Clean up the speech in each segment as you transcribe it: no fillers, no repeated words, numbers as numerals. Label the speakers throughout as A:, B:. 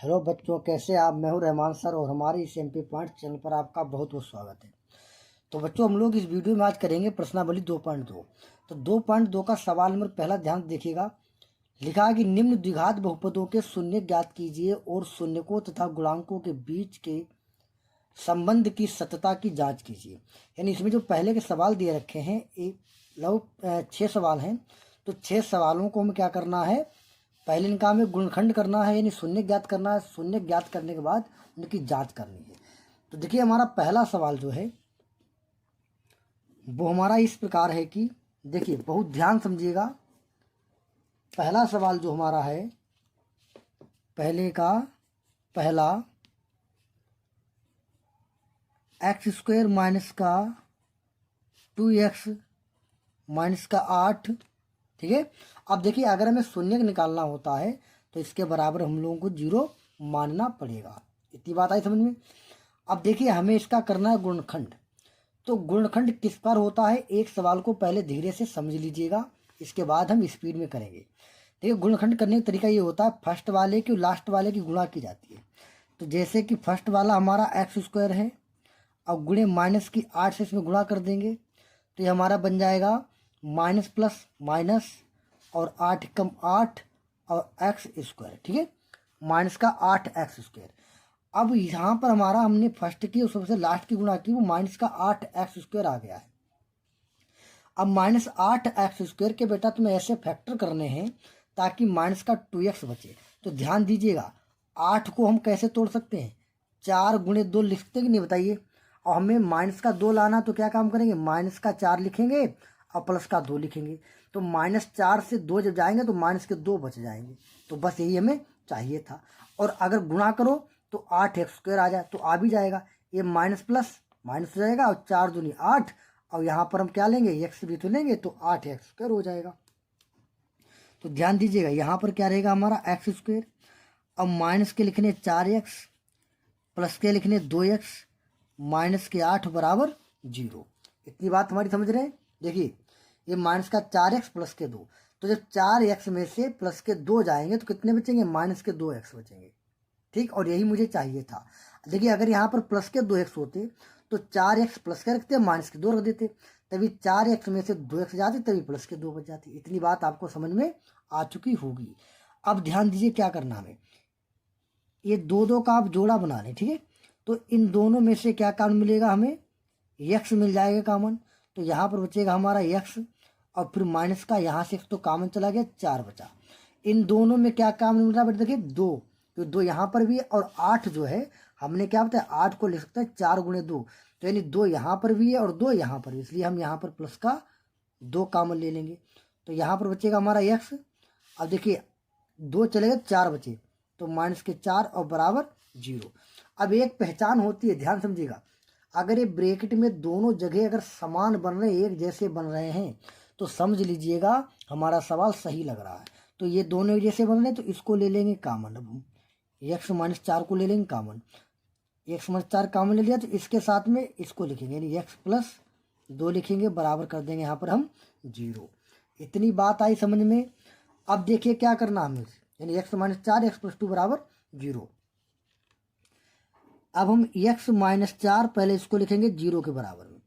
A: Hello बच्चों, कैसे आप। मैं हूं रहमान सर और हमारे इस MP पॉइंट चैनल पर आपका बहुत बहुत स्वागत है। तो बच्चों, हम लोग इस वीडियो में आज करेंगे प्रश्नावली 2.2। तो 2.2 का सवाल नंबर पहला ध्यान देखिएगा। लिखा है कि निम्न द्विघात बहुपदों के शून्य ज्ञात कीजिए और शून्यकों तथा गुणांकों के बीच के संबंध की सत्यता की जांच कीजिए। यानी इसमें जो पहले के सवाल दिए रखे हैं, एक लगभग 6 सवाल हैं। तो 6 सवालों को हमें क्या करना है, पहले इनका हमें गुणनखंड करना है, यानी शून्य ज्ञात करना है। शून्य ज्ञात करने के बाद उनकी जांच करनी है। तो देखिए, हमारा पहला सवाल जो है वो हमारा इस प्रकार है कि देखिए, बहुत ध्यान समझिएगा। पहला सवाल जो हमारा है, पहले का पहला x² माइनस का 2x माइनस का 8, ठीक है। अब देखिए, अगर हमें शून्य निकालना होता है तो इसके बराबर हम लोगों को 0 मानना पड़ेगा। इतनी बात आई समझ में। अब देखिए, हमें इसका करना है गुणनखंड। तो गुणनखंड किस पर होता है, एक सवाल को पहले धीरे से समझ लीजिएगा, इसके बाद हम स्पीड में करेंगे। देखिए, गुणनखंड करने का तरीका ये होता है, फर्स्ट वाले की लास्ट वाले की गुणा की जाती है। तो जैसे कि फर्स्ट वाला हमारा x² है, अब गुणे माइनस की 8 से इसमें गुणा कर देंगे तो ये हमारा बन जाएगा माइनस प्लस माइनस और 8 कम 8 और x², ठीक है, माइनस का 8x²। अब यहाँ पर हमारा हमने फर्स्ट की और सबसे लास्ट की गुणा की, वो माइनस का 8x² आ गया है। अब माइनस 8x² के बेटा तुम्हें ऐसे फैक्टर करने हैं ताकि माइनस का 2x बचे। तो ध्यान दीजिएगा, 8 को हम कैसे तोड़ सकते हैं, 4 गुणे 2 लिखते कि नहीं बताइए। और हमें माइनस का 2 लाना, तो क्या काम करेंगे, माइनस का 4 लिखेंगे और प्लस का 2 लिखेंगे। तो -4 से 2 जब जाएंगे तो माइनस के 2 बच जाएंगे। तो बस यही हमें चाहिए था। और अगर गुणा करो तो 8x² आ जाए तो आ भी जाएगा। ये माइनस प्लस माइनस हो जाएगा और 4 दूनी 8, और यहाँ पर हम क्या लेंगे, x भी तो लेंगे, तो 8x² हो जाएगा। तो ध्यान दीजिएगा, यहाँ पर क्या रहेगा हमारा x²। अब माइनस के लिखने 4x, प्लस के लिखने 2x, माइनस के 8 बराबर 0। इतनी बात हमारी समझ रहे हैं। देखिए, ये माइनस का 4x प्लस के 2, तो जब 4x में से प्लस के 2 जाएंगे तो कितने बचेंगे, माइनस के 2x बचेंगे, ठीक। और यही मुझे चाहिए था। देखिए, अगर यहाँ पर प्लस के 2x होते तो 4x प्लस के रखते, माइनस के 2 रख देते, तभी 4x में से 2x जाते, तभी प्लस के 2 बच जाते। इतनी बात आपको समझ में आ चुकी होगी। अब ध्यान दीजिए क्या करना हमें, ये 2 का आप जोड़ा बना लें, ठीक है। तो इन दोनों में से क्या कॉमन मिलेगा, हमें x मिल जाएगा कॉमन। तो यहाँ पर बचेगा हमारा x, और फिर माइनस का यहाँ से तो कॉमन चला गया, 4 बचा। इन दोनों में क्या कॉमन मिल रहा है, देखिए 2, तो 2 यहाँ पर भी है, और 8 जो है हमने क्या बताया, 8 को लिख सकते हैं 4 गुणे 2, तो यानी 2 यहाँ पर भी है और 2 यहाँ पर भी, इसलिए हम यहाँ पर प्लस का 2 कॉमन ले लेंगे। तो यहाँ पर बचेगा हमारा x। अब देखिए, 2 चले गए, 4 बचे, तो माइनस के 4 और बराबर 0। अब एक पहचान होती है, ध्यान समझिएगा, अगर ये ब्रैकेट में दोनों जगह अगर समान बन रहे हैं, एक जैसे बन रहे हैं, तो समझ लीजिएगा हमारा सवाल सही लग रहा है। तो ये दोनों एक जैसे बन रहे हैं तो इसको ले लेंगे कॉमन। अब x-4 को ले लेंगे कॉमन, x-4 कॉमन ले लिया तो इसके साथ में इसको लिखेंगे, यानी x+2 लिखेंगे, बराबर कर देंगे यहाँ पर हम 0। इतनी बात आई समझ में। अब देखिए क्या करना हमें, यानी x-4 x+2 बराबर 0। अब हम x-4 पहले इसको लिखेंगे 0 के बराबर में,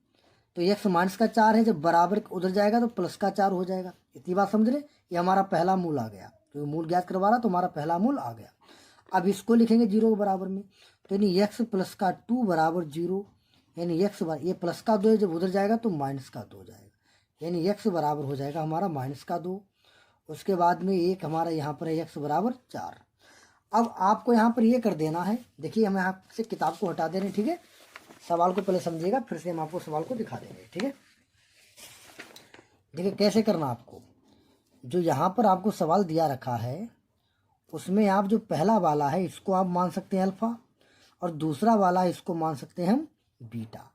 A: तो x माइनस का 4 है, जब बराबर उधर जाएगा तो प्लस का 4 हो जाएगा। इतनी बात समझ रहे, ये हमारा पहला मूल आ गया, तो मूल ज्ञात करवा रहा तो हमारा पहला मूल आ गया। अब इसको लिखेंगे 0 के बराबर में, तो यानी x प्लस का 2 बराबर 0, यानी x ये प्लस का 2 है, जब उधर जाएगा तो माइनस का 2 जाएगा, यानी x बराबर हो जाएगा हमारा माइनस का 2। उसके बाद में एक हमारा यहाँ पर है x बराबर 4। अब आपको यहाँ पर ये कर देना है, देखिए हम यहाँ से किताब को हटा दे रहे हैं, ठीक है। सवाल को पहले समझिएगा, फिर से हम आपको सवाल को दिखा देंगे, ठीक है। देखिए कैसे करना आपको, जो यहाँ पर आपको सवाल दिया रखा है उसमें आप जो पहला वाला है इसको आप मान सकते हैं अल्फा, और दूसरा वाला इसको मान सकते हैं हम बीटा।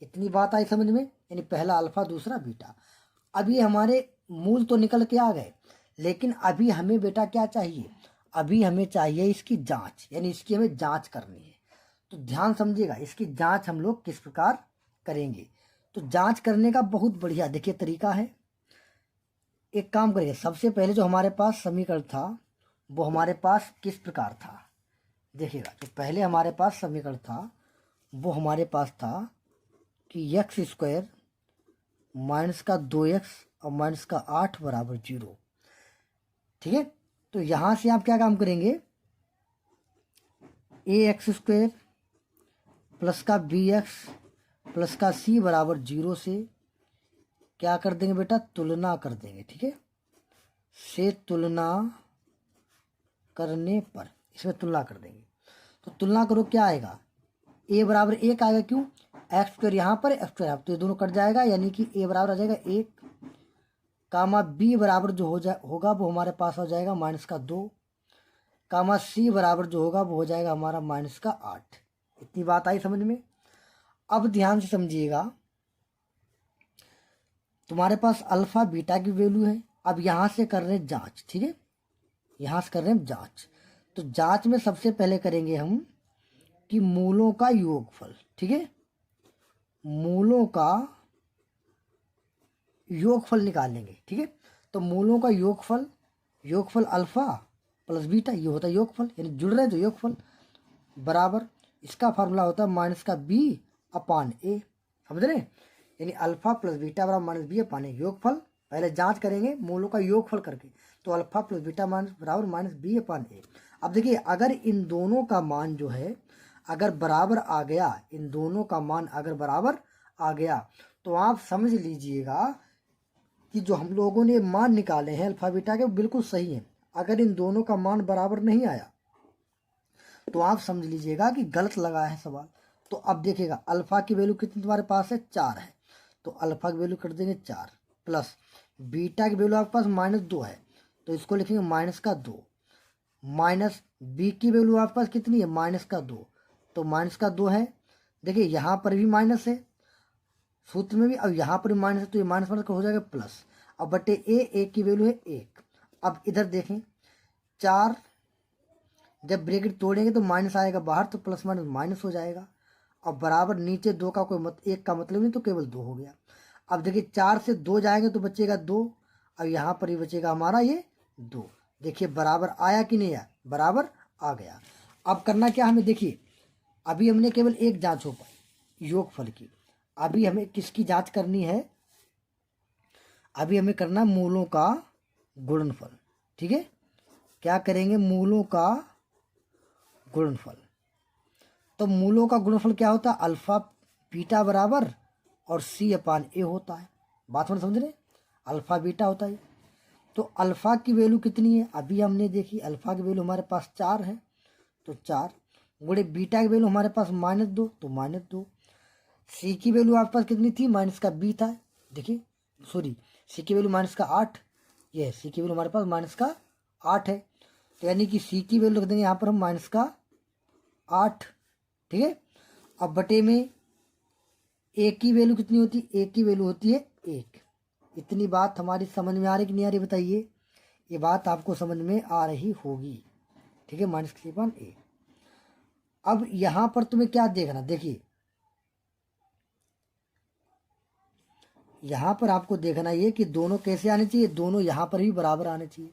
A: इतनी बात आई समझ में, यानी पहला अल्फा दूसरा बीटा। अब ये हमारे मूल तो निकल के आ गए, लेकिन अभी हमें बेटा क्या चाहिए, अभी हमें चाहिए इसकी जांच, यानी इसकी हमें जांच करनी है। तो ध्यान समझिएगा, इसकी जांच हम लोग किस प्रकार करेंगे। तो जांच करने का बहुत बढ़िया देखिए तरीका है। एक काम करिए, सबसे पहले जो हमारे पास समीकरण था वो हमारे पास किस प्रकार था, देखिएगा जो पहले हमारे पास समीकरण था वो हमारे पास था कि एक्स स्क्वायर माइनस का 2x और माइनस का 8 बराबर 0। ठीक है, तो यहाँ से आप क्या काम करेंगे, ए एक्स स्क्वायर प्लस का बी एक्स प्लस का सी बराबर 0 से क्या कर देंगे बेटा, तुलना कर देंगे। ठीक है, से तुलना करने पर इसमें तुलना कर देंगे। तो तुलना करो क्या आएगा, ए बराबर 1 आएगा, क्यों, एक्स स्क्वायर यहाँ पर एक्स स्क्वायर यहाँ, तो ये दोनों कट जाएगा, यानी कि ए बराबर आ जाएगा 1, कामा बी बराबर जो होगा वो हमारे पास हो जाएगा माइनस का 2, कामा सी बराबर जो होगा वो हो जाएगा हमारा माइनस का 8। इतनी बात आई समझ में। अब ध्यान से समझिएगा, तुम्हारे पास अल्फा बीटा की वैल्यू है। अब यहाँ से कर रहे हैं जांच। ठीक है, यहाँ से कर रहे हैं जांच। तो जांच में सबसे पहले करेंगे हम कि मूलों का योगफल। ठीक है, मूलों का योगफल निकालेंगे। ठीक है, तो मूलों का योगफल अल्फा प्लस बीटा, ये होता है योगफल, यानी जुड़ रहे हैं तो योगफल बराबर, इसका फार्मूला होता है माइनस का बी अपान ए। समझ रहे हैं, यानी अल्फा प्लस बीटा बराबर माइनस बी अपान ए। योगफल पहले जांच करेंगे मूलों का योगफल करके, तो अल्फा प्लस बीटा माइनस बराबर माइनस बी अपान ए। अब देखिए अगर इन दोनों का मान जो है अगर बराबर आ गया, इन दोनों का मान अगर बराबर आ गया तो आप समझ लीजिएगा कि जो हम लोगों ने मान निकाले हैं अल्फा बीटा के बिल्कुल सही है। अगर इन दोनों का मान बराबर नहीं आया तो आप समझ लीजिएगा कि गलत लगा है सवाल। तो अब देखिएगा अल्फा की वैल्यू कितनी तुम्हारे पास है, 4 है, तो अल्फा की वैल्यू कर देंगे 4, प्लस बीटा की वैल्यू आपके पास -2 है, तो इसको लिखेंगे माइनस का 2, माइनस बी की वैल्यू आपके पास कितनी है, माइनस का 2, तो माइनस का 2 है। देखिए यहाँ पर भी माइनस है सूत्र में भी, अब यहाँ पर भी माइनस है, तो ये माइनस माइनस हो जाएगा प्लस। अब बटे ए की वैल्यू है 1। अब इधर देखें 4 जब ब्रैकेट तोड़ेंगे तो माइनस आएगा बाहर, तो प्लस माइनस माइनस हो जाएगा। अब बराबर नीचे 2 का कोई 1 का मतलब नहीं, तो केवल 2 हो गया। अब देखिए 4 से 2 जाएंगे तो बचेगा 2, अब यहाँ पर ही बचेगा हमारा ये 2। देखिए बराबर आया कि नहीं आया, बराबर आ गया। अब करना क्या हमें, देखिए अभी हमने केवल एक जांच हो पाई योगफल की, अभी हमें किसकी जांच करनी है, अभी हमें करना मूलों का गुणनफल। ठीक है, क्या करेंगे, मूलों का गुणनफल। तो मूलों का गुणनफल क्या होता है, अल्फा बीटा बराबर और सी अपान ए होता है। बात में समझ रहे, अल्फा बीटा होता है। तो अल्फा की वैल्यू कितनी है, अभी हमने देखी अल्फा की वैल्यू हमारे पास 4 है, तो 4 गुणे बीटा की वैल्यू हमारे पास -2, तो -2। सी की वैल्यू आपके पास कितनी थी, माइनस का बी था, देखिए सॉरी सी की वैल्यू माइनस का 8, ये सी की वैल्यू हमारे पास माइनस का 8 है, तो यानी कि सी की वैल्यू रख देंगे यहाँ पर हम माइनस का 8। ठीक है, अब बटे में ए की वैल्यू कितनी होती है, ए की वैल्यू होती है 1। इतनी बात हमारी समझ में आ रही कि नहीं आ रही बताइए, ये बात आपको समझ में आ रही होगी। ठीक है, माइनस के अपान ए। अब यहाँ पर तुम्हें क्या देखना, देखिए यहाँ पर आपको देखना ये कि दोनों कैसे आने चाहिए, दोनों यहाँ पर भी बराबर आने चाहिए।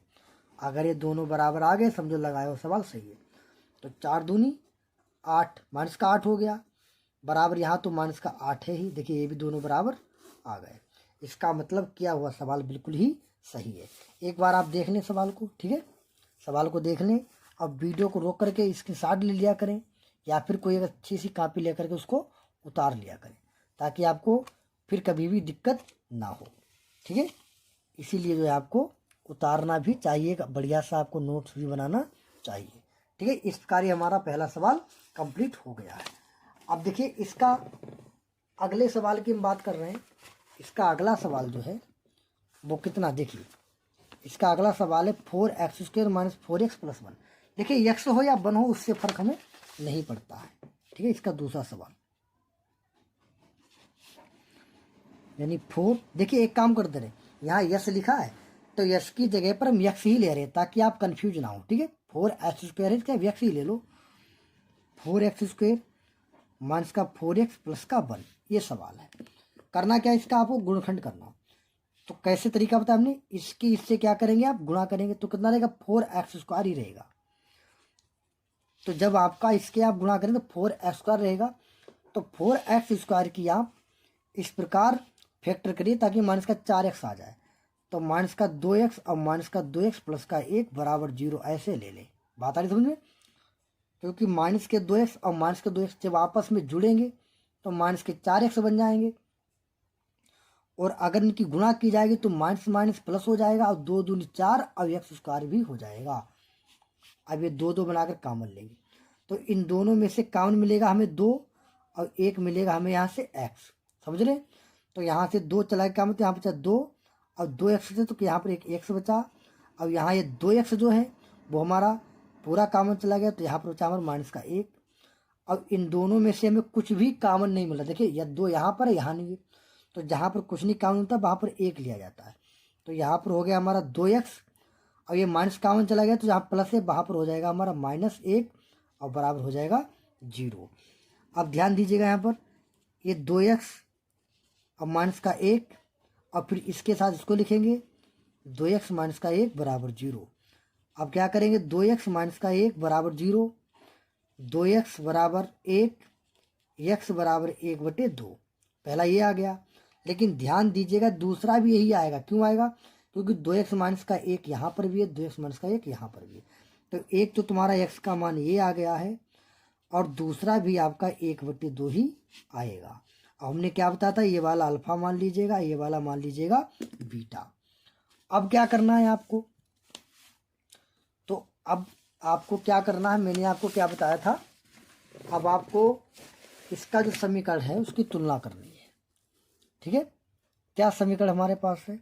A: अगर ये दोनों बराबर आ गए समझो लगाए हो सवाल सही है। तो 4 दूनी 8, माइनस का 8 हो गया बराबर, यहाँ तो माइनस का 8 है ही, देखिए ये भी दोनों बराबर आ गए। इसका मतलब क्या हुआ, सवाल बिल्कुल ही सही है। एक बार आप देख लें सवाल को। ठीक है, सवाल को देख लें। अब वीडियो को रोक करके स्क्रीनशॉट ले लिया करें, या फिर कोई एक अच्छी सी कॉपी लेकर के उसको उतार लिया करें, ताकि आपको फिर कभी भी दिक्कत ना हो। ठीक है, इसीलिए जो है आपको उतारना भी चाहिए, बढ़िया सा आपको नोट्स भी बनाना चाहिए। ठीक है, इस प्रकार हमारा पहला सवाल कंप्लीट हो गया है। अब देखिए इसका अगले सवाल की हम बात कर रहे हैं। इसका अगला सवाल जो है वो कितना, देखिए इसका अगला सवाल है 4x² माइनस 4x + 1। देखिए x हो या 1 हो उससे फर्क हमें नहीं पड़ता है। ठीक है, इसका दूसरा सवाल यानी 4, देखिए एक काम करते रहे, यहाँ यस लिखा है तो यस की जगह पर हम यक्स ही ले रहे हैं ताकि आप कंफ्यूज ना हो। ठीक है, 4x² है क्या, यक्स ही ले लो, 4x² माइनस का 4x प्लस का 1, ये सवाल है। करना क्या, इसका आपको गुणनखंड करना। तो कैसे तरीका बताया हमने, इसकी इससे क्या करेंगे आप गुणा करेंगे, तो कितना रहेगा 4x² ही रहेगा। तो जब आपका इसके आप गुणा करें तो 4x² रहेगा। तो 4x² की आप इस प्रकार फैक्टर करिए ताकि माइनस का 4x आ जाए। तो माइनस का 2x और माइनस का 2x प्लस का 1 बराबर 0 ऐसे ले लें। बात आ रही समझ में? क्योंकि माइनस के 2x और माइनस के 2x जब आपस में जुड़ेंगे तो माइनस के 4x बन जाएंगे, और अगर इनकी गुणा की जाएगी तो माइनस माइनस प्लस हो जाएगा और 2 दूनी 4 और x² भी हो जाएगा। अब ये 2 बनाकर कॉमन लेंगे तो इन दोनों में से कॉमन मिलेगा हमें 2 और 1 मिलेगा हमें यहाँ से x। समझ रहे? तो यहाँ से 2 चला गया, मतलब यहाँ बचा 2 और 2x से, तो यहाँ पर एक x बचा। अब यहाँ ये 2x जो है वो हमारा पूरा कॉमन चला गया, तो यहाँ पर बचा हमारा माइनस का 1। अब इन दोनों में से हमें कुछ भी कॉमन नहीं मिला। देखिए या 2 यहाँ पर है, यहाँ नहीं है, तो जहाँ पर कुछ नहीं कॉमन होता वहाँ पर 1 लिया जाता है। तो यहाँ पर हो गया हमारा 2x, और ये माइनस कॉमन चला गया तो जहाँ प्लस है वहाँ पर हो जाएगा हमारा -1 और बराबर हो जाएगा 0। अब ध्यान दीजिएगा यहाँ पर ये 2x और माइनस का 1, और फिर इसके साथ इसको लिखेंगे 2x माइनस का 1 बराबर 0। अब क्या करेंगे 2x माइनस का 1 बराबर 0, 2x बराबर 1, x बराबर 1/2। पहला ये आ गया, लेकिन ध्यान दीजिएगा दूसरा भी यही आएगा। क्यों आएगा? क्योंकि 2x माइनस का 1 यहाँ पर भी है, 2x माइनस का 1 यहाँ पर भी है। तो एक तो तुम्हारा x का मान ये आ गया है, और दूसरा भी आपका 1/2 ही आएगा। अब हमने क्या बताया था, ये वाला अल्फा मान लीजिएगा, ये वाला मान लीजिएगा बीटा। अब क्या करना है आपको, तो अब आपको क्या करना है, मैंने आपको क्या बताया था, अब आपको इसका जो समीकरण है उसकी तुलना करनी है। ठीक है? क्या समीकरण हमारे पास है,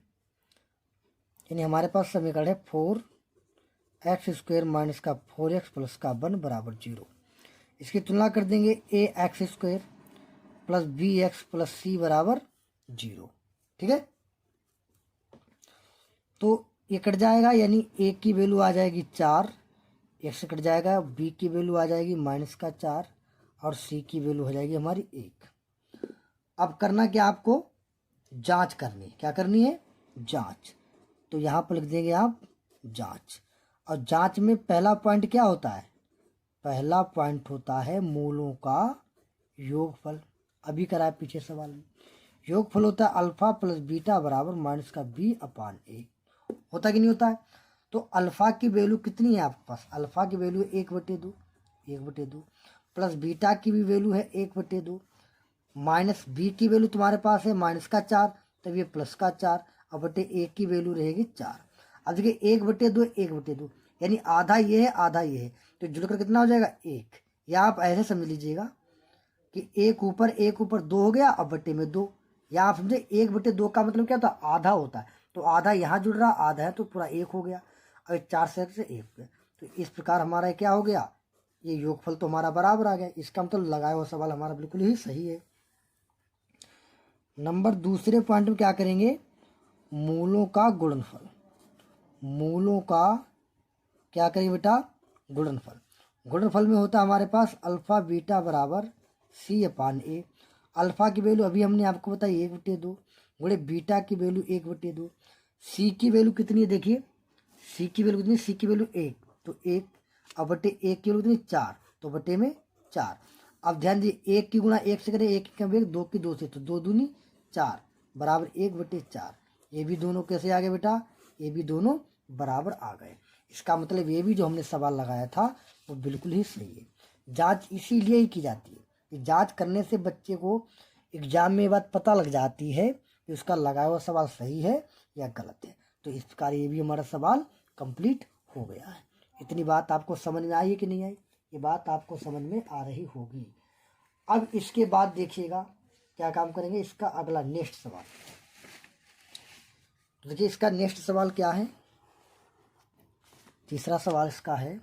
A: यानी हमारे पास समीकरण है 4x² माइनस का 4x प्लस का 1 बराबर 0। इसकी तुलना कर देंगे ax² plus bx plus c बराबर 0। ठीक है? तो ये कट जाएगा, यानी a की वैल्यू आ जाएगी 4, x कट जाएगा, b की वैल्यू आ जाएगी माइनस का 4 और c की वैल्यू हो जाएगी हमारी 1। अब करना क्या, आपको जांच करनी है। क्या करनी है? जांच। तो यहाँ पर लिख देंगे आप जांच, और जांच में पहला पॉइंट क्या होता है, पहला पॉइंट होता है मूलों का योगफल। अभी करा है पीछे सवाल में, योगफल होता है अल्फा प्लस बीटा बराबर माइनस का b/a। होता कि नहीं होता है? तो अल्फा की वैल्यू कितनी है आपके पास, अल्फा की वैल्यू 1/2 प्लस बीटा की भी वैल्यू है 1/2, माइनस बी की वैल्यू तुम्हारे पास है माइनस का 4, तब ये प्लस का 4 और बटे 1 की वैल्यू रहेगी 4। अब देखिए 1/2 यानी आधा ये है आधा ये है, तो जुड़कर कितना हो जाएगा 1। या आप ऐसे समझ लीजिएगा कि 1/2 हो गया और बटे में 2। या आप समझे 1/2 का मतलब क्या होता है, आधा होता है। तो आधा यहाँ जुड़ रहा, आधा है तो पूरा 1 हो गया, और 4 से 1 हो गया। तो इस प्रकार हमारा क्या हो गया, ये योगफल तो हमारा बराबर आ गया। इसका मतलब लगाया हुआ सवाल हमारा बिल्कुल ही सही है। नंबर दूसरे पॉइंट में क्या करेंगे, मूलों का गुणनफल। मूलों का क्या करेंगे बेटा, गुणनफल। गुणनफल में होता है हमारे पास अल्फा बीटा बराबर c/a। अल्फा की वैल्यू अभी हमने आपको बताई 1/2, गुणे बीटा की वैल्यू 1/2, सी की वैल्यू कितनी है, देखिए सी की वैल्यू कितनी, सी की वैल्यू 1, तो 1 और बटे 1 की वैल्यू कितनी 4, तो बटे में 4। अब ध्यान दीजिए 1 की गुणा 1 से करें, 1 की 1, 2 की 2 से, तो 2 दूनी 4 बराबर 1/4। ये भी दोनों कैसे आ गए बेटा, ये भी दोनों बराबर आ गए। इसका मतलब ये भी जो हमने सवाल लगाया था वो बिल्कुल ही सही है। जांच इसीलिए ही की जाती है कि जांच करने से बच्चे को एग्जाम में ये बात पता लग जाती है कि उसका लगाया हुआ सवाल सही है या गलत है। तो इस प्रकार ये भी हमारा सवाल कंप्लीट हो गया है। इतनी बात आपको समझ में आई है कि नहीं आई, ये बात आपको समझ में आ रही होगी। अब इसके बाद देखिएगा क्या काम करेंगे, इसका अगला नेक्स्ट सवाल। तो देखिए इसका नेक्स्ट सवाल क्या है, तीसरा सवाल इसका है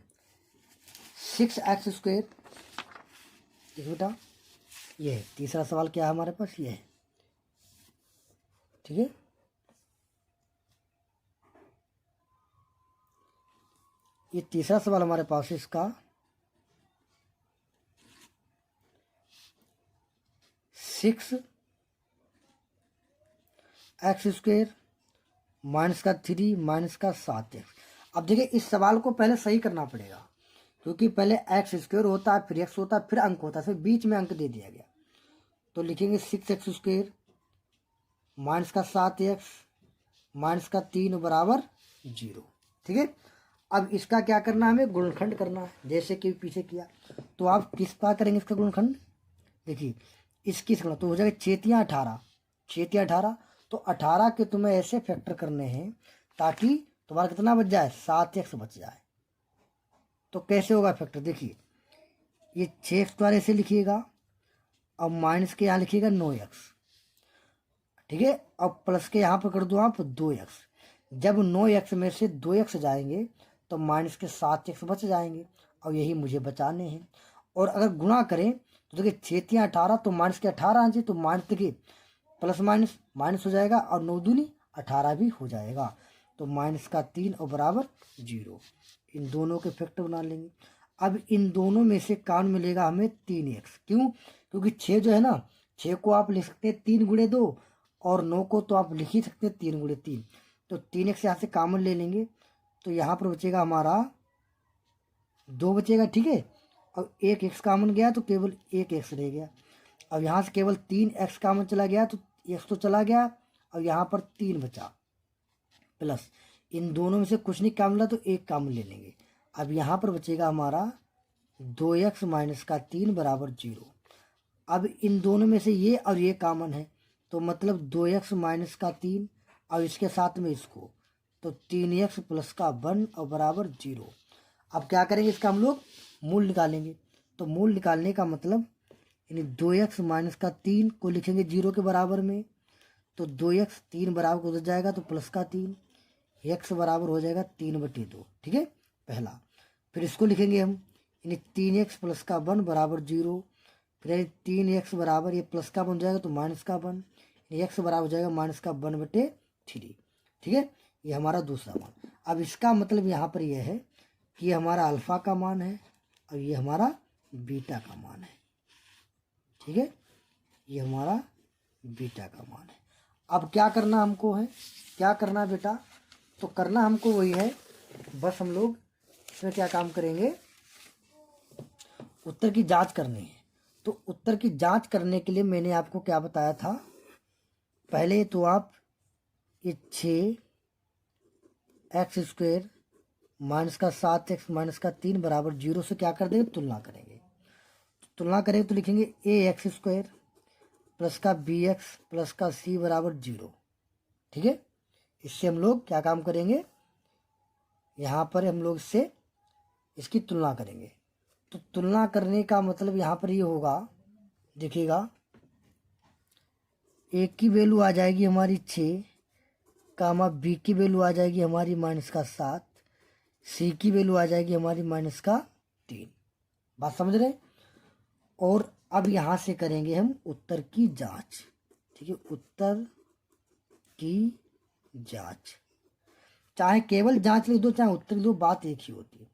A: 6x²। देखो बेटा ये है तीसरा सवाल, क्या है हमारे पास, ये है। ठीक है, ये तीसरा सवाल हमारे पास है, इसका 6x² माइनस का 3 माइनस का 7x। अब देखिए इस सवाल को पहले सही करना पड़ेगा, क्योंकि पहले एक्स स्क्वायर होता है, फिर एक्स होता है, फिर अंक होता है, फिर बीच में अंक दे दिया गया। तो लिखेंगे 6x स्क्वायर माइनस का 7x माइनस का 3 बराबर 0। ठीक है, अब इसका क्या करना है, हमें गुणनखंड करना है, जैसे कि पीछे किया। तो आप किस का करेंगे इसका गुणनखंड, देखिए इसकी तो हो जाएगा 6 18, 6 18। तो 18 के तुम्हें ऐसे फैक्टर करने हैं ताकि तुम्हारा कितना बच जाए, 7x बच जाए। तो कैसे होगा फैक्टर, देखिए ये 6x द्वारा ऐसे लिखिएगा, अब माइनस के यहाँ लिखिएगा 9x। ठीक है, अब प्लस के यहाँ पर कर दो आप 2x। जब 9x में से 2x जाएंगे तो माइनस के 7x बच जाएंगे, और यही मुझे बचाने हैं। और अगर गुणा करें तो देखिए 6 18, तो माइनस के 18 आए, तो माइनस देखिए प्लस माइनस माइनस हो जाएगा, और 9 दूनी 18 भी हो जाएगा। तो माइनस का 3 और बराबर 0, इन दोनों के फैक्टर बना लेंगे। अब इन दोनों में से कौन मिलेगा हमें, 3x। क्यों, क्योंकि 6 जो है ना, 6 को आप लिख सकते हैं 3 गुणे 2, और 9 को तो आप लिख ही सकते हैं 3 गुणे 3। तो 3x यहाँ से कॉमन ले लेंगे, तो यहाँ पर बचेगा हमारा 2 बचेगा। ठीक है, अब एक x कॉमन गया तो केवल एक x रह गया। अब यहाँ से केवल 3x कॉमन चला गया, तो x तो चला गया, अब यहाँ पर 3 बचा, प्लस इन दोनों में से कुछ नहीं कॉमन ला तो एक कॉमन ले लेंगे। अब यहाँ पर बचेगा हमारा 2x माइनस का 3 बराबर 0। अब इन दोनों में से ये और ये कॉमन है, तो मतलब 2x माइनस का 3 और इसके साथ में इसको, तो 3x प्लस का 1 और बराबर 0। अब क्या करेंगे, इसका हम लोग मूल निकालेंगे। तो मूल निकालने का मतलब यानी 2x माइनस का 3 को लिखेंगे 0 के बराबर में, तो 2x 3 बराबर हो जाएगा, तो प्लस का 3 x बराबर हो जाएगा 3/2। ठीक है, पहला। फिर इसको लिखेंगे हम, यानी 3x प्लस का 1 बराबर 0। फिर 3x बराबर ये प्लस का 1 हो जाएगा तो माइनस का 1, x बराबर हो जाएगा माइनस का 1/3। ठीक है, ये हमारा दूसरा मान। अब इसका मतलब यहाँ पर यह है कि ये हमारा अल्फा का मान है और ये हमारा बीटा का मान है। ठीक है, ये हमारा बीटा का मान है। अब क्या करना हमको है, क्या करना है बेटा, तो करना हमको वही है, बस हम लोग इसमें क्या काम करेंगे, उत्तर की जांच करनी है। तो उत्तर की जांच करने के लिए मैंने आपको क्या बताया था, पहले तो आप ये 6x स्क्वायर माइनस का 7x माइनस का 3 बराबर 0 से क्या कर देंगे, तुलना करेंगे। तुलना करेंगे तो लिखेंगे ax स्क्वायर प्लस का bx प्लस का c बराबर 0। ठीक है, इससे हम लोग क्या काम करेंगे, यहाँ पर हम लोग इससे इसकी तुलना करेंगे। तो तुलना करने का मतलब यहाँ पर ये होगा, देखिएगा ए की वैल्यू आ जाएगी हमारी 6, कामा बी की वैल्यू आ जाएगी हमारी माइनस का 7, सी की वैल्यू आ जाएगी हमारी माइनस का 3। बात समझ रहे। और अब यहाँ से करेंगे हम उत्तर की जांच। ठीक है, उत्तर की जांच, चाहे केवल जांच लिख दो चाहे उत्तर लिख दो, बात एक ही होती है।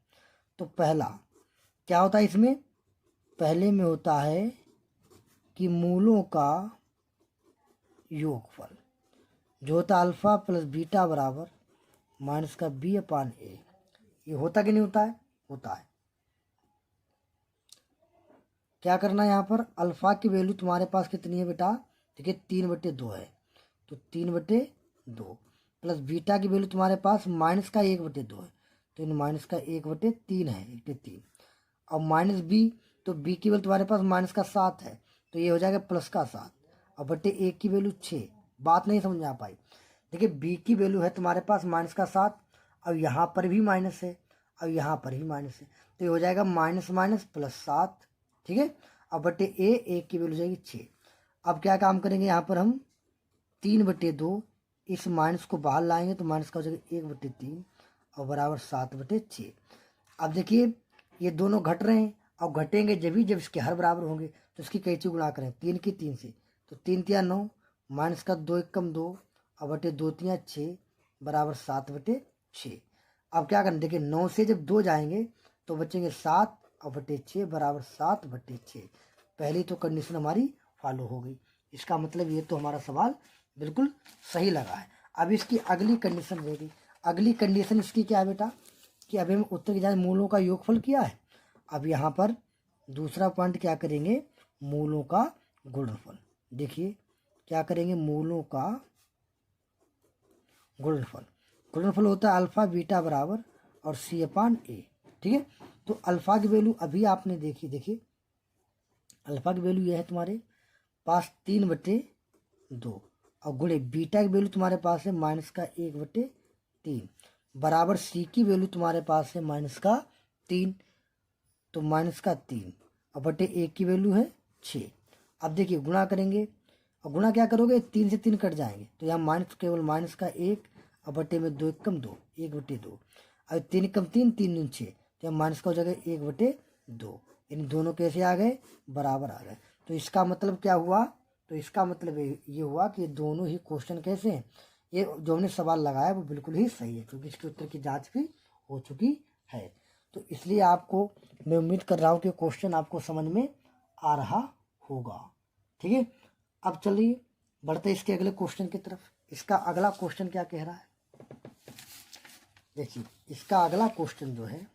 A: तो पहला क्या होता है, इसमें पहले में होता है कि मूलों का योगफल जो होता है अल्फा प्लस बीटा बराबर माइनस का b/a। ये होता कि नहीं होता है, होता है। क्या करना है यहाँ पर, अल्फा की वैल्यू तुम्हारे पास कितनी है बेटा, ठीक है 3/2 है, तो 3/2 प्लस बीटा की वैल्यू तुम्हारे पास माइनस का 1/2 है, तो इन माइनस का 1/3 है, 1/3। और माइनस बी, तो बी की वैल्यू तुम्हारे पास माइनस का 7 है, तो ये हो जाएगा प्लस का 7 और बटे 1 की वैल्यू 6। बात नहीं समझ में आ पाई। देखिए बी की वैल्यू है तुम्हारे पास माइनस का 7, और यहाँ पर भी माइनस है और यहाँ पर भी माइनस है, तो ये हो जाएगा माइनस माइनस प्लस 7। ठीक है, अब बटे एक की वैल्यू जाएगी 6। अब क्या काम करेंगे, यहाँ पर हम 3/2 इस माइनस को बाहर लाएंगे तो माइनस का हो जाएगा 1/3 और बराबर 7/6। अब देखिए ये दोनों घट रहे हैं, और घटेंगे जब इसके हर बराबर होंगे, तो इसकी कैसे गुणा करें, 3 की 3 से, तो 3 3 9 माइनस का 2 1 कम 2 और बटे 2 3 6 बराबर 7/6। अब क्या करें, देखिए 9 से जब 2 जाएंगे तो बचेंगे 7 और बटे 6 बराबर 7/6। पहली तो कंडीशन हमारी फॉलो हो गई। इसका मतलब ये तो हमारा सवाल बिल्कुल सही लगा है। अब इसकी अगली कंडीशन रहेगी। अगली कंडीशन इसकी क्या है बेटा, कि अभी हम उत्तर की जांच मूलों का योगफल किया है, अब यहाँ पर दूसरा पॉइंट क्या करेंगे, मूलों का गुणनफल। देखिए क्या करेंगे, मूलों का गुणनफल। गुणनफल होता है अल्फा बीटा बराबर और सी अपान ए। ठीक है, तो अल्फा की वैल्यू अभी आपने देखी, देखिए अल्फा की वैल्यू यह है तुम्हारे पास 3/2 और गुणे बीटा की वैल्यू तुम्हारे पास है -1/3 बराबर सी की वैल्यू तुम्हारे पास है -3, तो -3 और बटे एक की वैल्यू है 6। अब देखिए गुणा करेंगे और गुणा क्या करोगे, 3 से 3 कट जाएंगे तो यहाँ माइनस केवल -1 और बटे में 2 एकम 2, 1/2। अब 3 एकम 3, 3 दूनी 6, तो यहाँ माइनस का हो जाएगा 1/2। इन दोनों कैसे आ गए, बराबर आ गए। तो इसका मतलब क्या हुआ, तो इसका मतलब ये हुआ कि दोनों ही क्वेश्चन कैसे हैं, ये जो हमने सवाल लगाया वो बिल्कुल ही सही है, क्योंकि इसके उत्तर की जांच भी हो चुकी है। तो इसलिए आपको मैं उम्मीद कर रहा हूँ कि क्वेश्चन आपको समझ में आ रहा होगा। ठीक है, अब चलिए बढ़ते इसके अगले क्वेश्चन की तरफ। इसका अगला क्वेश्चन क्या कह रहा है, देखिए इसका अगला क्वेश्चन जो है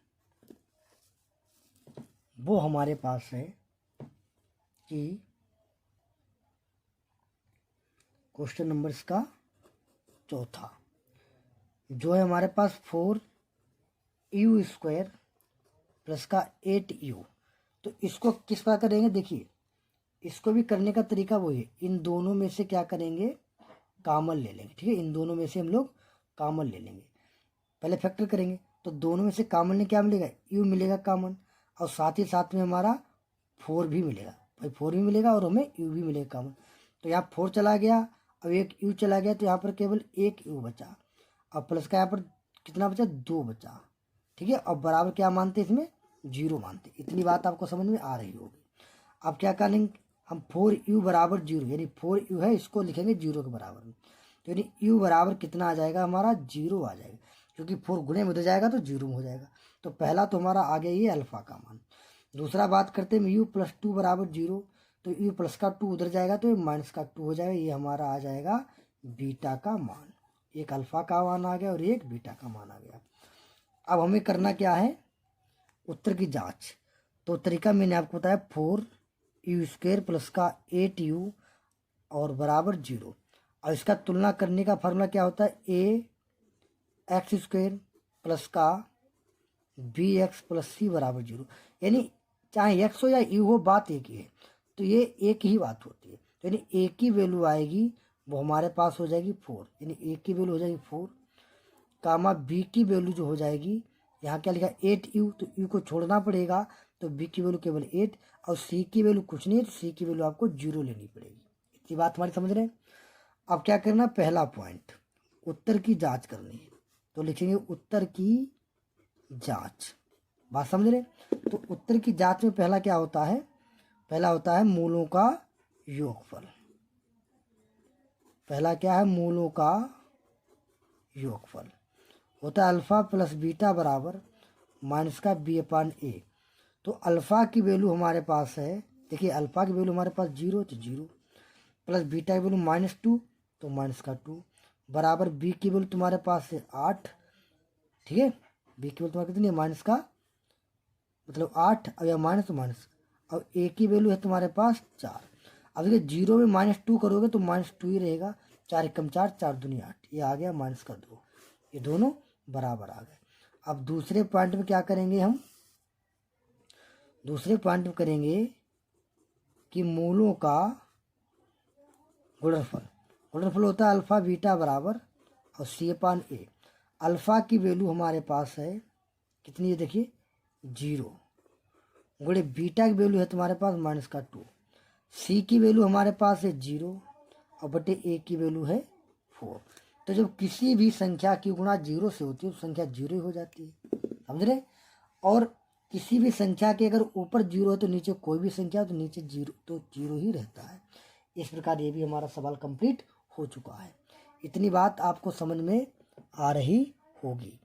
A: वो हमारे पास है कि क्वेश्चन नंबर इसका चौथा जो है हमारे पास 4u² प्लस का 8u। तो इसको किस प्रकार करेंगे, देखिए इसको भी करने का तरीका वही है, इन दोनों में से क्या करेंगे, कॉमन ले लेंगे। ठीक है, इन दोनों में से हम लोग कॉमन ले लेंगे, पहले फैक्टर करेंगे तो दोनों में से कॉमन ने क्या मिलेगा, u मिलेगा कॉमन, और साथ ही साथ में हमारा 4 भी मिलेगा, भाई 4 भी मिलेगा और हमें u भी मिलेगा कॉमन। तो यहाँ 4 चला गया, अब एक u चला गया, तो यहाँ पर केवल एक u बचा, और प्लस का यहाँ पर कितना बचा, 2 बचा। ठीक है, और बराबर क्या मानते इसमें, 0 मानते। इतनी बात आपको समझ में आ रही होगी। अब क्या करेंगे हम, 4u बराबर 0, यानी 4u है इसको लिखेंगे 0 के बराबर में, तो यानी u बराबर कितना आ जाएगा, हमारा 0 आ जाएगा, क्योंकि 4 गुणे में उधर जाएगा तो 0 में हो जाएगा। तो पहला तो हमारा आ गया ये अल्फा का मान। दूसरा बात करते हैं u + 2 बराबर 0, तो u प्लस का 2 उधर जाएगा तो माइनस का 2 हो जाएगा, ये हमारा आ जाएगा बीटा का मान। एक अल्फा का मान आ गया और एक बीटा का मान आ गया। अब हमें करना क्या है, उत्तर की जांच। तो तरीका मैंने आपको बताया, 4u² प्लस का 8u और बराबर 0। और इसका तुलना करने का फार्मूला क्या होता है, ax² प्लस का bx + c बराबर 0। यानी चाहे x हो या u हो, बात एक ही है, तो ये एक ही बात होती है। तो यानी a की वैल्यू आएगी वो हमारे पास हो जाएगी 4, यानी a की वैल्यू हो जाएगी 4, कामा b की वैल्यू जो हो जाएगी, यहाँ क्या लिखा 8u, तो u को छोड़ना पड़ेगा, तो b की वैल्यू केवल 8, और c की वैल्यू कुछ नहीं है, तो c की वैल्यू आपको 0 लेनी पड़ेगी। इतनी बात हमारी समझ रहे हैं। अब क्या करना, पहला पॉइंट उत्तर की जांच करनी है, तो लिखेंगे उत्तर की जांच। बात समझ रहे, तो उत्तर की जांच में पहला क्या होता है, पहला होता है मूलों का योगफल। पहला क्या है, मूलों का योगफल होता है अल्फा प्लस बीटा बराबर माइनस का b/a। तो अल्फा की वैल्यू हमारे पास है, देखिए अल्फा की वैल्यू हमारे पास 0, तो 0, प्लस बीटा की वैल्यू -2, तो -2 बराबर b की वैल्यू तुम्हारे पास है 8। ठीक है, b की वैल्यू तुम्हारे कितनी है, माइनस का मतलब 8, और या माइनस तो माइनस, और a की वैल्यू है तुम्हारे पास 4। अब देखिए 0 में -2 करोगे तो -2 ही रहेगा, 4 एकम 4, 4 दूनी 8, ये आ गया -2, ये दोनों बराबर आ गए। अब दूसरे पॉइंट में क्या करेंगे हम, दूसरे पॉइंट में करेंगे कि मूलों का गुणनफल। गुणनफल होता है अल्फा बीटा बराबर और c/a। अल्फा की वैल्यू हमारे पास है कितनी है, देखिए 0, गुणे बीटा की वैल्यू है तुम्हारे पास -2, c की वैल्यू हमारे पास है 0 और बटे a की वैल्यू है 4। तो जब किसी भी संख्या की गुणा 0 से होती है तो संख्या 0 ही हो जाती है, समझ रहे। और किसी भी संख्या के अगर ऊपर 0 है तो नीचे कोई भी संख्या तो नीचे 0, तो 0 ही रहता है। इस प्रकार ये भी हमारा सवाल कंप्लीट हो चुका है। इतनी बात आपको समझ में आ रही होगी।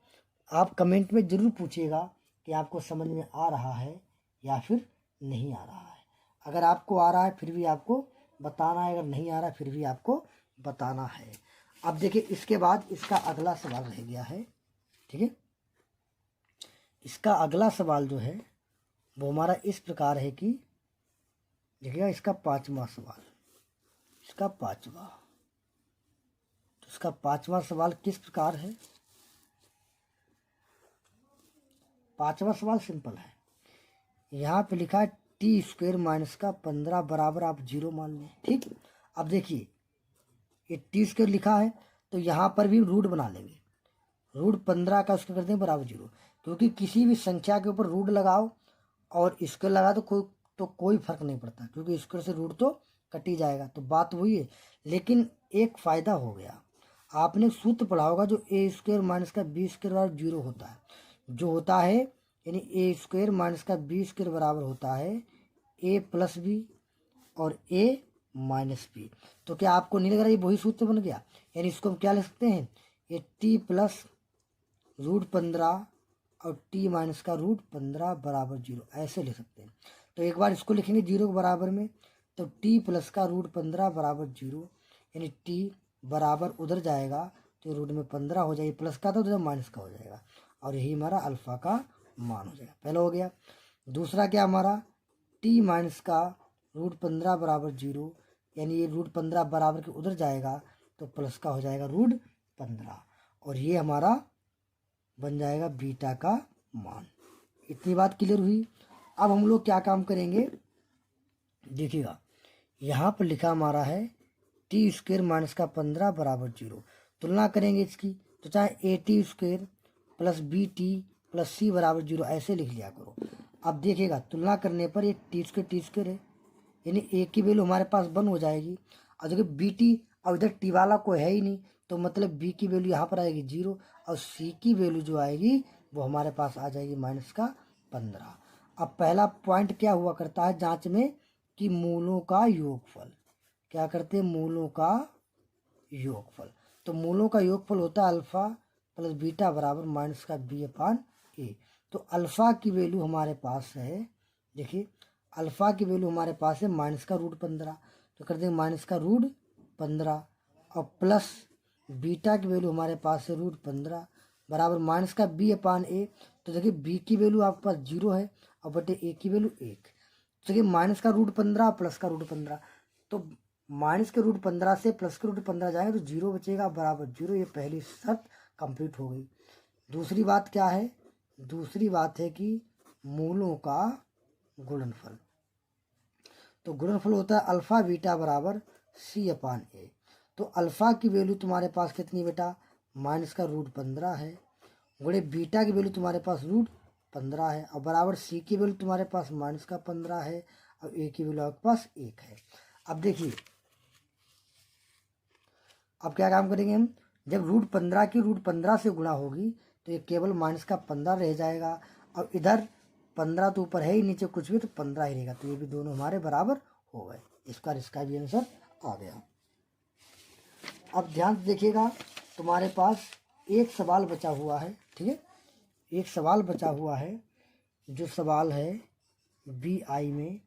A: आप कमेंट में ज़रूर पूछिएगा कि आपको समझ में आ रहा है या फिर नहीं आ रहा है। अगर आपको आ रहा है फिर भी आपको बताना है, अगर नहीं आ रहा है फिर भी आपको बताना है। अब देखिए इसके बाद इसका अगला सवाल रह गया है। ठीक है, इसका अगला सवाल जो है वो हमारा इस प्रकार है कि देखिएगा इसका 5वां सवाल, इसका 5वां, तो इसका 5वां सवाल किस प्रकार है। 5वां सवाल सिंपल है, यहाँ पे लिखा है टी स्क्वायर माइनस का 15 बराबर आप 0 मान लें। ठीक, अब देखिए ये टी स्क्वायर लिखा है तो यहाँ पर भी रूट बना लेंगे, रूट 15 का उसको करते हैं बराबर 0, क्योंकि किसी भी संख्या के ऊपर रूट लगाओ और स्क्वायर लगा तो कोई फर्क नहीं पड़ता, क्योंकि स्क्वायर से रूट तो कट ही जाएगा। तो बात वही है, लेकिन एक फ़ायदा हो गया, आपने सूत्र पढ़ा होगा जो ए स्क्वायर माइनस का बी स्क्वायर बराबर 0 होता है, जो होता है यानी ए स्क्वायर माइनस का बी स्क्वायर बराबर होता है ए प्लस बी और ए माइनस बी। तो क्या आपको नहीं लग रहा ये वही सूत्र बन गया, यानी इसको हम क्या लिख सकते हैं, ये टी प्लस रूट 15 और टी माइनस का रूट 15 बराबर 0 ऐसे लिख सकते हैं। तो एक बार इसको लिखेंगे 0 के बराबर में, तो टी प्लस का रूट 15 बराबर 0, यानी टी बराबर उधर जाएगा तो रूट में 15 हो जाएगी, प्लस का तो उधर माइनस का हो जाएगा, और यही हमारा अल्फ़ा का मान हो जाएगा। पहला हो गया। दूसरा क्या हमारा, टी माइनस का रूट 15 बराबर 0, यानी ये रूट 15 बराबर के उधर जाएगा तो प्लस का हो जाएगा रूट 15, और ये हमारा बन जाएगा बीटा का मान। इतनी बात क्लियर हुई। अब हम लोग क्या काम करेंगे, देखिएगा यहाँ पर लिखा हमारा है टी स्क्वायर माइनस का 15 बराबर 0, तुलना करेंगे इसकी, तो चाहे a t square plus b t plus c बराबर 0 ऐसे लिख लिया करो। अब देखिएगा तुलना करने पर ये टी स्क्वायर है, यानी ए की वैल्यू हमारे पास 1 हो जाएगी, और देखिए बी टी और इधर टी वाला कोई है ही नहीं, तो मतलब बी की वैल्यू यहाँ पर आएगी 0, और सी की वैल्यू जो आएगी वो हमारे पास आ जाएगी माइनस का 15। अब पहला पॉइंट क्या हुआ करता है जांच में कि मूलों का योगफल, क्या करते हैं, मूलों का योगफल। तो मूलों का योगफल होता है अल्फ़ा प्लस बीटा बराबर माइनस का बी अपान ए। तो अल्फ़ा की वैल्यू हमारे पास है, देखिए अल्फ़ा की वैल्यू हमारे पास है माइनस का रूट 15, तो कर देंगे माइनस का रूट 15, और प्लस बीटा की वैल्यू हमारे पास है रूट 15 बराबर माइनस का बी अपान ए। तो देखिए बी की वैल्यू आपके पास 0 है और बटे ए की वैल्यू 1। तो देखिए माइनस का रूट 15 प्लस का रूट 15, तो माइनस के रूट 15 से प्लस के रूट 15 जाएंगे तो 0 बचेगा बराबर 0। ये पहली शर्त कंप्लीट हो गई। दूसरी बात क्या है, दूसरी बात है कि मूलों का गुणनफल। तो गुणनफल होता है अल्फ़ा बीटा बराबर सी अपान ए। तो अल्फ़ा की वैल्यू तुम्हारे पास कितनी बेटा, माइनस का रूट 15 है, गुणे बीटा की वैल्यू तुम्हारे पास रूट 15 है, और बराबर सी की वैल्यू तुम्हारे पास माइनस का 15 है, और ए की वैल्यू आपके पास 1 है। अब देखिए अब क्या काम करेंगे हम, जब रूट 15 की रूट 15 से गुणा होगी तो ये केवल माइनस का 15 रह जाएगा, और इधर 15 तो ऊपर है ही, नीचे कुछ भी, तो 15 ही रहेगा, तो ये भी दोनों हमारे बराबर हो गए। इसका भी आंसर आ गया। अब ध्यान से देखिएगा, तुम्हारे पास एक सवाल बचा हुआ है, ठीक है, एक सवाल बचा हुआ है, जो सवाल है बी आई में,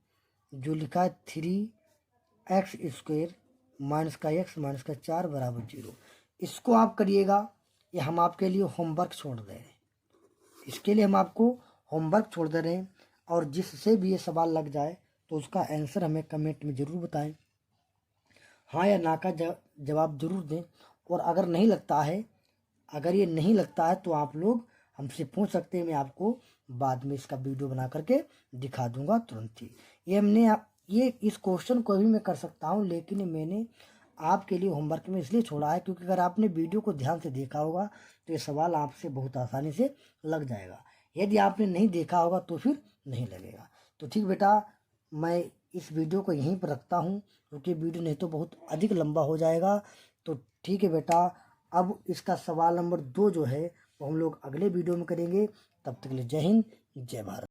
A: जो लिखा है 3x स्क्वायर माइनस का x माइनस का 4 बराबर 0। इसको आप करिएगा, ये हम आपके लिए होमवर्क छोड़ दे रहे हैं, इसके लिए हम आपको होमवर्क छोड़ दे रहे हैं, और जिससे भी ये सवाल लग जाए तो उसका आंसर हमें कमेंट में ज़रूर बताएं, हाँ या ना का जवाब ज़रूर दें। और अगर नहीं लगता है, अगर ये नहीं लगता है तो आप लोग हमसे पूछ सकते हैं, मैं आपको बाद में इसका वीडियो बना करके दिखा दूंगा तुरंत ही। ये इस क्वेश्चन को भी मैं कर सकता हूँ, लेकिन मैंने आपके लिए होमवर्क में इसलिए छोड़ा है क्योंकि अगर आपने वीडियो को ध्यान से देखा होगा तो ये सवाल आपसे बहुत आसानी से लग जाएगा। यदि आपने नहीं देखा होगा तो फिर नहीं लगेगा। तो ठीक बेटा, मैं इस वीडियो को यहीं पर रखता हूँ क्योंकि वीडियो नहीं तो बहुत अधिक लंबा हो जाएगा। तो ठीक है बेटा, अब इसका सवाल नंबर 2 जो है वो हम लोग अगले वीडियो में करेंगे। तब तक के लिए जय हिंद, जय भारत।